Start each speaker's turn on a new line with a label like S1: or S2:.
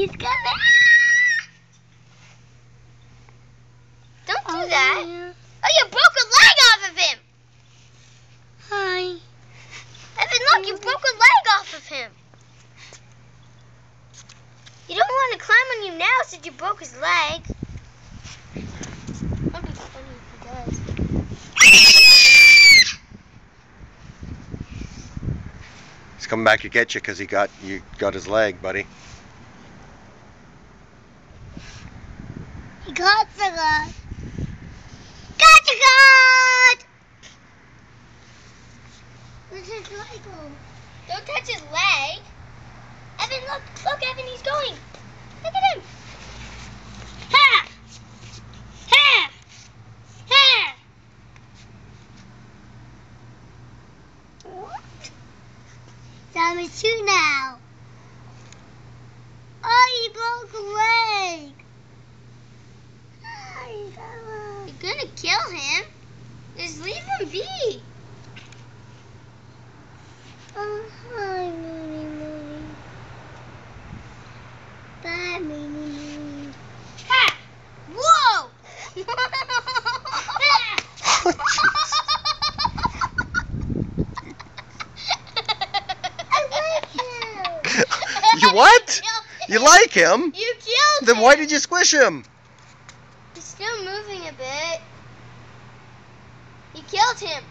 S1: He's coming.
S2: Don't do that. Yeah. Oh, you broke a leg off of him.
S1: Hi.
S2: Evan, look, you broke a leg off of him. You don't want to climb on you now since you broke his leg. That'd be funny if he does.
S3: He's coming back to get you because you got his leg, buddy.
S1: He got the leg.
S2: Gotcha, God!
S1: Where's his leg go?
S2: Don't touch his leg. Evan, look, Evan, he's going. Look at him. Ha! Ha! Ha!
S1: What? Time is 2 now. Oh, he broke a leg.
S2: You're gonna kill him. Just leave him be.
S1: Oh, hi, Mooney Mooney. Bye, Mooney Mooney.
S2: Ha! Whoa!
S1: I like him.
S3: You what? You like him?
S2: You killed him.
S3: Then why did you squish him?
S2: He's still moving a bit. You killed him.